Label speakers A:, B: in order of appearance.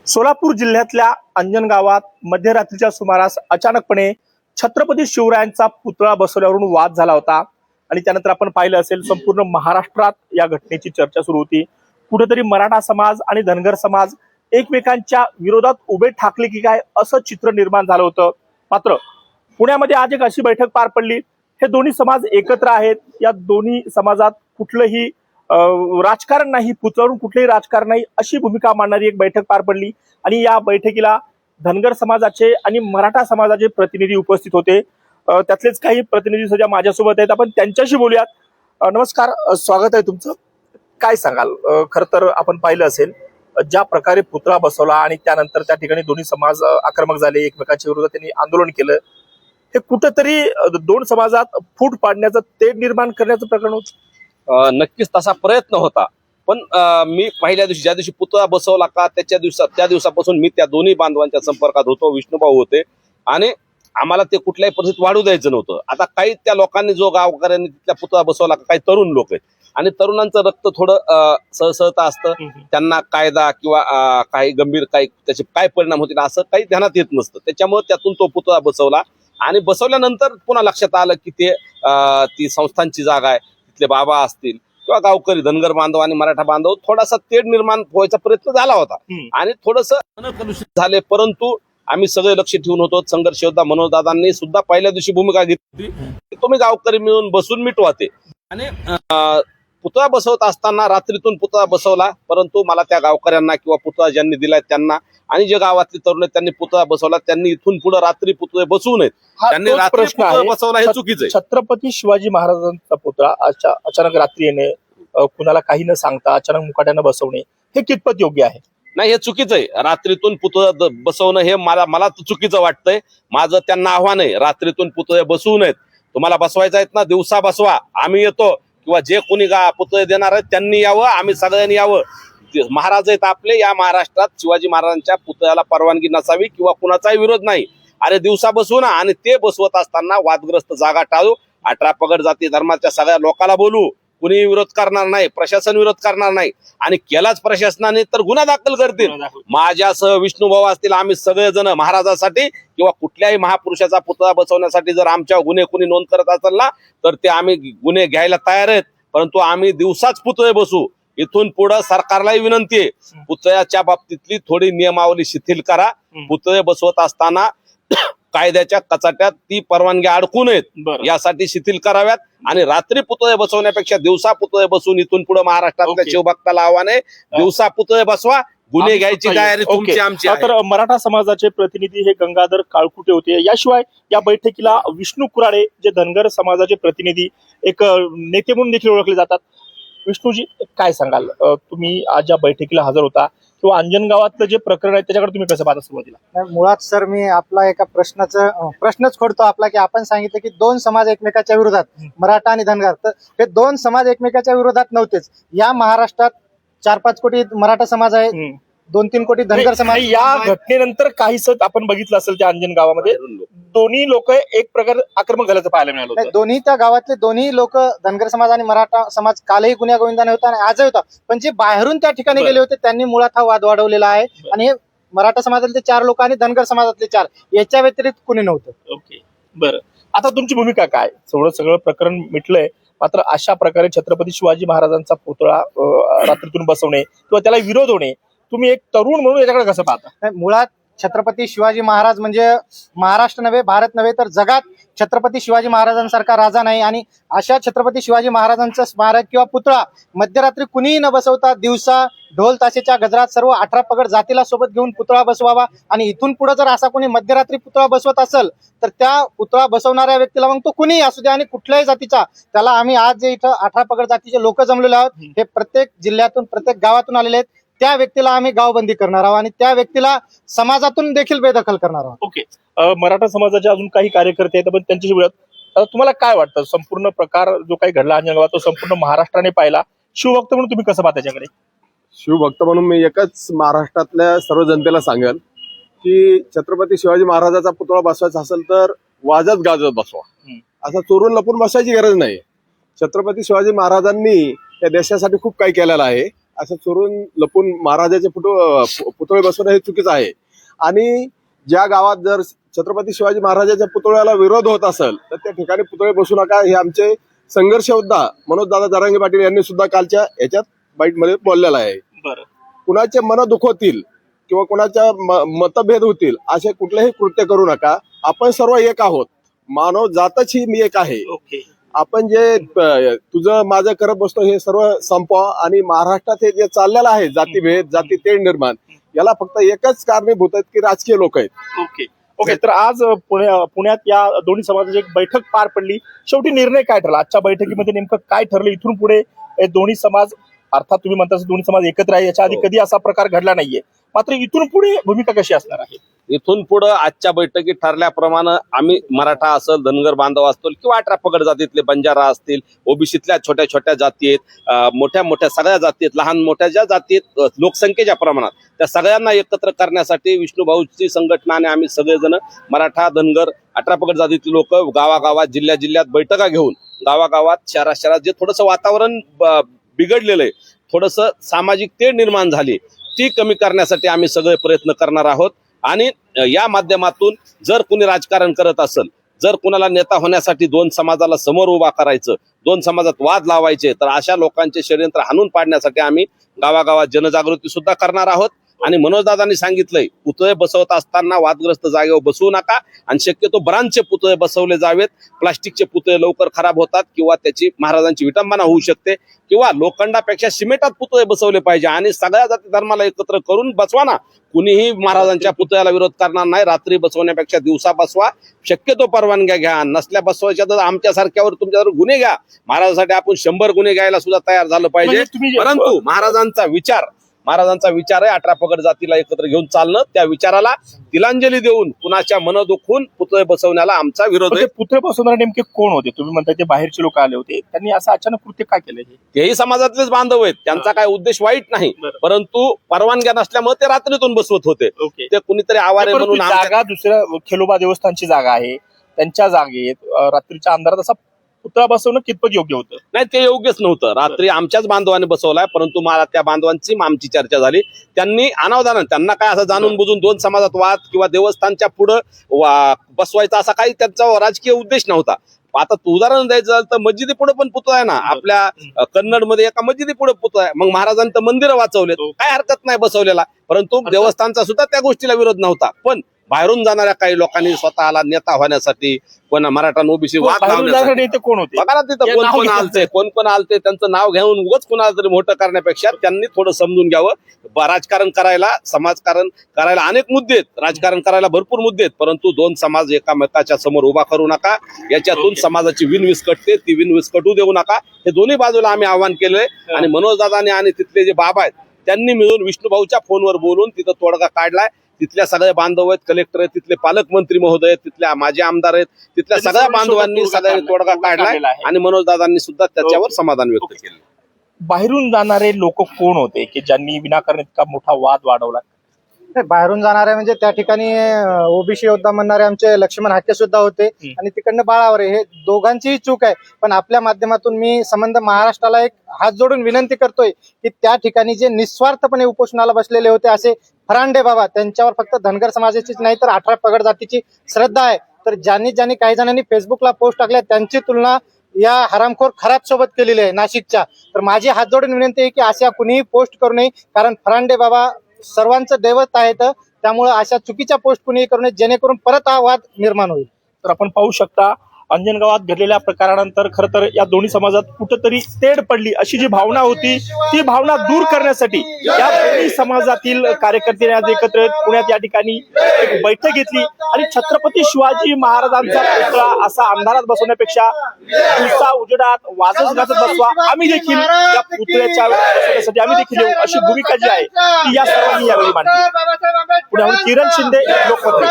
A: सोलापूर जिल्ह्यातल्या अंजनगावात मध्यरात्रीच्या सुमारास अचानकपणे छत्रपती शिवरायांचा पुतळा बसवल्यावरून वाद झाला होता आणि त्यानंतर आपण पाहिलं असेल संपूर्ण महाराष्ट्रात या घटनेची चर्चा सुरू होती। कुठेतरी मराठा समाज आणि धनगर समाज एकमेकांच्या विरोधात उभे ठाकले की काय असं चित्र निर्माण झालं होतं। मात्र पुण्यामध्ये आज एक अशी बैठक पार पडली। हे दोन्ही समाज एकत्र आहेत। या दोन्ही समाजात कुठलंही राजकारण नाही, पुतळ्यावरून कुठलंही राजकारण नाही अशी भूमिका मांडणारी एक बैठक पार पडली आणि या बैठकीला धनगर समाजाचे आणि मराठा समाजाचे प्रतिनिधी उपस्थित होते। त्यातलेच काही प्रतिनिधी सध्या माझ्यासोबत आहेत, आपण त्यांच्याशी बोलूयात। नमस्कार, स्वागत आहे तुमचं। काय सांगाल? खरं तर आपण पाहिलं असेल ज्या प्रकारे पुतळा बसवला आणि त्यानंतर त्या ठिकाणी दोन्ही समाज आक्रमक झाले, एकमेकांच्या विरोधात त्यांनी आंदोलन केलं। हे कुठेतरी दोन समाजात फूट पाडण्याचं, तेढ निर्माण करण्याचं प्रकरण होतं।
B: नक्कीच तसा प्रयत्न होता, पण मी पहिल्या दिवशी ज्या दिवशी पुतळा बसवला का त्या दिवसापासून मी त्या दोन्ही बांधवांच्या संपर्कात होतो। विष्णुभाऊ होते आणि आम्हाला ते कुठल्याही परिस्थितीत वाढू द्यायचं नव्हतं। आता काही त्या लोकांनी जो गावकऱ्यांनी त्या पुतळा बसवला, काही तरुण लोक आहेत आणि तरुणांचं रक्त थोडं सहसहता असतं, त्यांना कायदा किंवा काही गंभीर काही त्याचे काय परिणाम होतील असं काही ध्यानात येत नसतं। त्याच्यामुळे त्यातून तो पुतळा बसवला आणि बसवल्यानंतर पुन्हा लक्षात आलं की ते ती संस्थांची जागा आहे, तिथले बाबा असतील किंवा गावकरी धनगर बांधव आणि मराठा बांधव थोडासा तेढ निर्माण व्हायचा प्रयत्न झाला होता आणि थोडंसं अनकलुषित झाले। परंतु आम्ही सगळे लक्ष ठेवून होतो। संघर्ष योद्धा मनोजदादांनी सुद्धा पहिल्या दिवशी भूमिका घेतली, तुम्ही गावकरी मिळून बसून मिटवा ते। आणि पुतळा बसवत असताना रात्रीतून पुतळा बसवला, परंतु मला त्या गावकऱ्यांना किंवा पुतळा ज्यांनी दिलाय त्यांना आणि जे गावातले तरुण आहेत त्यांनी पुतळा बसवला, त्यांनी इथून पुढे रात्री पुतळे बसवू नयेत। त्यांनी रात्री पुतळा बसवला हे चुकीचं आहे।
A: छत्रपती शिवाजी महाराजांचा पुतळा अचानक रात्री येणे, कुणाला काही न सांगता अचानक मुकाट्यानं बसवणे, हे कितपत योग्य आहे?
B: नाही, हे चुकीचं आहे। रात्रीतून पुतळे बसवणं हे मला चुकीचं वाटतंय। माझं त्यांना आव्हान आहे, रात्रीतून पुतळे बसवू नयेत। तुम्हाला बसवायचं आहेत ना, दिवसा बसवा, आम्ही येतो किंवा जे कोणी पुतळे देणार आहेत त्यांनी यावं, आम्ही सगळ्यांनी यावं। महाराज आहेत आपले, या महाराष्ट्रात शिवाजी महाराजांच्या पुतळ्याला परवानगी नसावी किंवा कुणाचाही विरोध नाही। अरे दिवसा बसवू ना, आणि ते बसवत असताना वादग्रस्त जागा टाळू, 18 पगड जाती धर्माच्या सगळ्या लोकांना बोलू, कुणी विरोध करणार नाही, प्रशासन विरोध करणार नाही आणि केलाच प्रशासनाने तर गुन्हा दाखल करतील। माझ्यासह विष्णुभाऊ असतील, आम्ही सगळेजण महाराजासाठी किंवा कुठल्याही महापुरुषाचा पुतळा बसवण्यासाठी जर आमच्या गुन्हे कुणी नोंद करत असेल ना, तर ते आम्ही गुन्हे घ्यायला तयार आहेत। परंतु आम्ही दिवसाच पुतळे बसू। इथून पुढे सरकारलाही विनंती आहे, पुतळ्याच्या बाबतीतली थोडी नियमावली शिथिल करा। पुतळे बसवत असताना कायद्याच्या कचाट्यात ती परवानगी अडकू नयेत यासाठी शिथिल कराव्यात आणि रात्री पुतळे बसवण्यापेक्षा दिवसा पुतळे बसवून इथून पुढे महाराष्ट्रातल्या शिवभक्ताला आव्हान आहे, दिवसा पुतळे बसवा, गुन्हे घ्यायची तयारी तुमची आमची आहे।
A: तर मराठा समाजाचे प्रतिनिधी हे गंगाधर काळकुटे होते। याशिवाय या बैठकीला विष्णू कुराडे, जे धनगर समाजाचे प्रतिनिधी एक नेते म्हणून देखील ओळखले जातात। विष्णूजी, काय सांगाल? तुम्ही आज ज्या बैठकीला हजर होता किंवा अंजनगावातलं जे प्रकरण आहे त्याच्याकडे तुम्ही कसं पाहता? सुरुवातीला
C: मुळात सर मी आपला एका प्रश्नच खोडतो आपला, की आपण सांगितलं की दोन समाज एकमेकाच्या विरोधात, मराठा आणि धनगर, तर हे दोन समाज एकमेकाच्या विरोधात नव्हतेच। या महाराष्ट्रात 4-5 कोटी मराठा समाज आहे, 2-3 कोटी धनगर समाज।
A: या घटनेनंतर काहीच आपण बघितलं असेल त्या अंजन गावामध्ये दोन्ही लोक एक प्रकार आक्रमक झाल्याचं पाहायला मिळालं।
C: दोन्ही त्या गावातले दोन्ही लोक, धनगर समाज आणि मराठा समाज, कालही गुन्ह्या गोविंदाने होता आणि आजही होता, पण जे बाहेरून त्या ठिकाणी गेले होते त्यांनी मुळात हा वाद वाढवलेला आहे। आणि हे मराठा समाजातले 4 लोक आणि धनगर समाजातले 4, याच्या व्यतिरिक्त कुणी नव्हतं।
A: ओके, बरं, आता तुमची भूमिका काय? सगळं प्रकरण मिटलंय, मात्र अशा प्रकारे छत्रपती शिवाजी महाराजांचा पुतळा रात्रीतून बसवणे किंवा त्याला विरोध होणे, तुम्ही एक तरुण म्हणून याच्याकडे कसं पाहता?
C: मुळात छत्रपती शिवाजी महाराज म्हणजे महाराष्ट्र नव्हे, भारत नव्हे, तर जगात छत्रपती शिवाजी महाराजांसारखा राजा नाही। आणि अशा छत्रपती शिवाजी महाराजांचं स्मारक किंवा पुतळा मध्यरात्री कुणीही न बसवता दिवसा ढोल ताशेच्या गजरात सर्व 18 पगड जातीला सोबत घेऊन पुतळा बसवावा। आणि इथून पुढे जर असा कोणी मध्यरात्री पुतळा बसवत असेल तर त्या पुतळा बसवणाऱ्या व्यक्तीला, मग तो कुणीही असू दे आणि कुठल्याही जातीचा, त्याला आम्ही आज जे इथं 18 पगड जातीचे लोक जमलेले आहोत, हे प्रत्येक जिल्ह्यातून प्रत्येक गावातून आलेले आहेत, त्या व्यक्तीला आम्ही गावबंदी करणार आहोत आणि त्या व्यक्तीला समाजातून देखील बेदखल करणार आहोत।
A: ओके, मराठा समाजाचे अजून काही कार्यकर्ते आहेत, पण त्यांच्याशी बोलत, तुम्हाला काय वाटतं? संपूर्ण प्रकार जो काही घडला अंजनगावात तो संपूर्ण महाराष्ट्राने पाहिला। शिवभक्त म्हणून तुम्ही कसं पाहता त्याच्याकडे?
D: शिवभक्त म्हणून मी एकच महाराष्ट्रातल्या सर्व जनतेला सांगेल की छत्रपती शिवाजी महाराजाचा पुतळा बसवायचा असेल तर वाजत गाजत बसवा, असं चोरून लपून बसायची गरज नाही। छत्रपती शिवाजी महाराजांनी या देशासाठी खूप काही केलेलं आहे असं चोरून लपून महाराजाचे पुतळे बसवणं हे चुकीचं आहे. आणि ज्या गावात जर छत्रपती शिवाजी महाराजांच्या पुतळ्याला विरोध होत असेल तर त्या ठिकाणी पुतळे बसू नका, हे आमचे संघर्ष योद्धा मनोजदादा जरांगे पाटील यांनी सुद्धा कालच्या याच्यात बाईटमध्ये बोललेलं आहे.
A: बरं.
D: कुणाचे मन दुखवतील किंवा कुणाच्या मतभेद होतील असे कुठलेही कृत्य करू नका. आपण सर्व एक आहोत, मानव जातच ही मी एक आहे.
A: ओके.
D: आपण जे तुझं माझं करत बसतो हे सर्व संपवा. आणि महाराष्ट्रात हे जे चाललेलं आहे जातीभेद, जाती तेढ निर्माण, याला फक्त एकच कारणीभूत आहेत की राजकीय लोक आहेत.
A: ओके. ओके. तर आज पुण्यात या दोन्ही समाजाची एक बैठक पार पडली. शेवटी निर्णय काय ठरला? आजच्या बैठकीमध्ये नेमकं काय ठरलं? इथून पुढे हे दोन्ही समाज, अर्थात तुम्ही म्हणता दोन्ही समाज एकत्र आहे, याच्या आधी कधी असा प्रकार घडला नाहीये, मात्र इथून पुढे भूमिका कशी असणार आहे?
B: इथून पुढे आजच्या बैठकीत ठरल्याप्रमाणे आम्ही मराठा असेल, धनगर बांधव असतील किंवा 18 पगड जातीतले बंजारा असतील, ओबीसीतल्या छोट्या छोट्या जाती आहेत, मोठ्या मोठ्या सगळ्या जाती आहेत, लहान मोठ्या ज्या जाती आहेत लोकसंख्येच्या प्रमाणात, त्या सगळ्यांना एकत्र करण्यासाठी विष्णुभाऊची संघटना आणि आम्ही सगळेजण मराठा, धनगर, 18 पगड जातीतले लोक गावागावात, जिल्ह्यात बैठका घेऊन गावागावात, शहरात जे थोडंसं वातावरण बिघडलेलं आहे, थोडंसं सामाजिक तेढ निर्माण झाली, ती कमी करण्यासाठी आम्ही सगळे प्रयत्न करणार आहोत. आणि या माध्यमातून जर कुणी राजकारण करत असेल, जर कुणाला नेता होण्यासाठी दोन समाजाला समोर उभा करायचं, दोन समाजात वाद लावायचे, तर अशा लोकांचे षडयंत्र हाणून पाडण्यासाठी आम्ही गावागावात जनजागृती सुद्धा करणार आहोत. आणि मनोजदादांनी सांगितलंय, पुतळे बसवत असताना वादग्रस्त जागेवर बसवू नका आणि शक्यतो ब्रांचचे पुतळे बसवले जावेत. प्लास्टिकचे पुतळे लवकर खराब होतात किंवा त्याची महाराजांची विटंबना होऊ शकते, किंवा लोखंडापेक्षा सिमेंटात पुतळे बसवले पाहिजे आणि सगळ्या जाती धर्माला एकत्र करून बसवा ना. कुणीही महाराजांच्या पुतळ्याला विरोध करणार नाही. रात्री बसवण्यापेक्षा दिवसा बसवा, शक्यतो परवानग्या घ्या. नसल्या बसवायच्या तर आमच्यासारख्यावर तुमच्यावर गुन्हे घ्या. महाराजांसाठी आपण 100 गुन्हे घ्यायला सुद्धा तयार झालं पाहिजे. परंतु महाराजांचा विचार आहे 18 पगड जातीला एकत्र घेऊन चालणं. त्या विचाराला तिलांजली देऊन कुणाच्या मन दुखून पुतळे बसवण्याला आमचा विरोध आहे.
A: पुतळे बसवणारे नेमके कोण होते? तुम्ही म्हणता ते बाहेरचे लोक आले होते, त्यांनी असं अचानक कृत्य काय केलं?
B: तेही समाजातलेच बांधव आहेत, त्यांचा काय उद्देश वाईट नाही, परंतु परवानग्या नसल्यामुळे ते रात्रीतून बसवत होते. ते कुणीतरी आवारे म्हणून
A: जागा दुसऱ्या खेलोबा देवस्थानची जागा आहे, त्यांच्या जागेत रात्रीच्या अंधारात असा पुतळा बसवणं कितपत योग्य होतं?
B: नाही, ते योग्यच नव्हतं. रात्री आमच्याच बांधवांनी बसवलाय, परंतु मला त्या बांधवांची आमची चर्चा झाली. त्यांनी अनावधान, त्यांना काय असं जाणून बुजून दोन समाजात वाद किंवा देवस्थानच्या पुढं बसवायचा असा काही त्यांचा राजकीय उद्देश नव्हता. आता उदाहरण द्यायचं झालं तर मस्जिदी पुढे पण पुतळा आहे ना, आपल्या कन्नड मध्ये एका मस्जिदी पुढे पुतळा आहे. मग महाराजांनी तर मंदिरं वाचवलेत, काय हरकत नाही बसवलेला, परंतु देवस्थानचा सुद्धा त्या गोष्टीला विरोध नव्हता. पण बाहेरून जाणाऱ्या काही लोकांनी स्वतःला नेता होण्यासाठी, कोण मराठा ओबीसी वाद लावण्यासाठी,
A: कोण होते
B: बघा ना तिथं कोण कोण आलते, त्यांचं नाव घेऊन उगाच कोणाला तरी मोठं करण्यापेक्षा त्यांनी थोडं समजून घ्यावं. राजकारण करायला, समाजकारण करायला अनेक मुद्दे आहेत, राजकारण करायला भरपूर मुद्दे आहेत, परंतु दोन समाज एकामेकाच्या समोर उभा करू नका. याच्यातून समाजाची विनविस्कटते, ती विनविस्कटू देऊ नका. हे दोन्ही बाजूला आम्ही आवाहन केलंय. आणि मनोजदादांनी आणि तिथले जे बाबा आहेत त्यांनी मिळून विष्णुभाऊच्या फोनवर बोलून तिथं तोडगा काढलाय. तिथल्या सगळे बांधव आहेत, कलेक्टर आहेत, तिथले पालकमंत्री महोदय आहेत, तिथल्या माजी आमदार आहेत, तिथल्या सगळ्या बांधवांनी सगळे तोडगा काढलाय आणि मनोजदादांनी सुद्धा त्याच्यावर समाधान व्यक्त केलं.
A: बाहेरून जाणारे लोक कोण होते की ज्यांनी विनाकारण इतका मोठा वाद वाढवला?
C: बाहेरून जाणारे म्हणजे त्या ठिकाणी ओबीसी योद्धा म्हणणारे आमचे लक्ष्मण हाके सुद्धा होते आणि तिकडनं बाळावरे, हे दोघांचीही चूक आहे. पण आपल्या माध्यमातून मी संबंध महाराष्ट्राला एक हात जोडून विनंती करतोय की त्या ठिकाणी जे निस्वार्थपणे उपोषणाला बसलेले होते असे फरांडे बाबा, त्यांच्यावर फक्त धनगर समाजाचीच नाही तर 18 पगड जातीची श्रद्धा आहे. तर ज्यांनी काही जणांनी फेसबुकला पोस्ट टाकल्या त्यांची तुलना या हरामखोर खराब सोबत केलेली आहे नाशिकच्या. तर माझी हात जोडून विनंती आहे की अशा कुणीही पोस्ट करू नये, कारण फरांडे बाबा सर्वांचं दैवत आहेत. त्यामुळे अशा चुकीच्या पोस्ट कुणीही करू नये, जेणेकरून परत हा वाद निर्माण होईल.
A: तर आपण पाहू शकता अंजनगावात घडलेल्या प्रकारानंतर खरं तर या दोन्ही समाजात कुठंतरी तेढ पडली अशी जी भावना होती, ती भावना दूर करण्यासाठी या दोन्ही समाजातील कार्यकर्त्यांनी आज एकत्र पुण्यात या ठिकाणी एक बैठक घेतली आणि छत्रपती शिवाजी महाराजांचा पुतळा असा अंधारात बसवण्यापेक्षा दिवसा उजेडात वाजत गाजत बसवा, आम्ही देखील या पुतळ्याच्या बसवण्यासाठी आम्ही देखील येऊ, अशी भूमिका जी आहे ती या सर्वांनी यावेळी मांडली. पुण्याहून किरण शिंदे, लोकमत.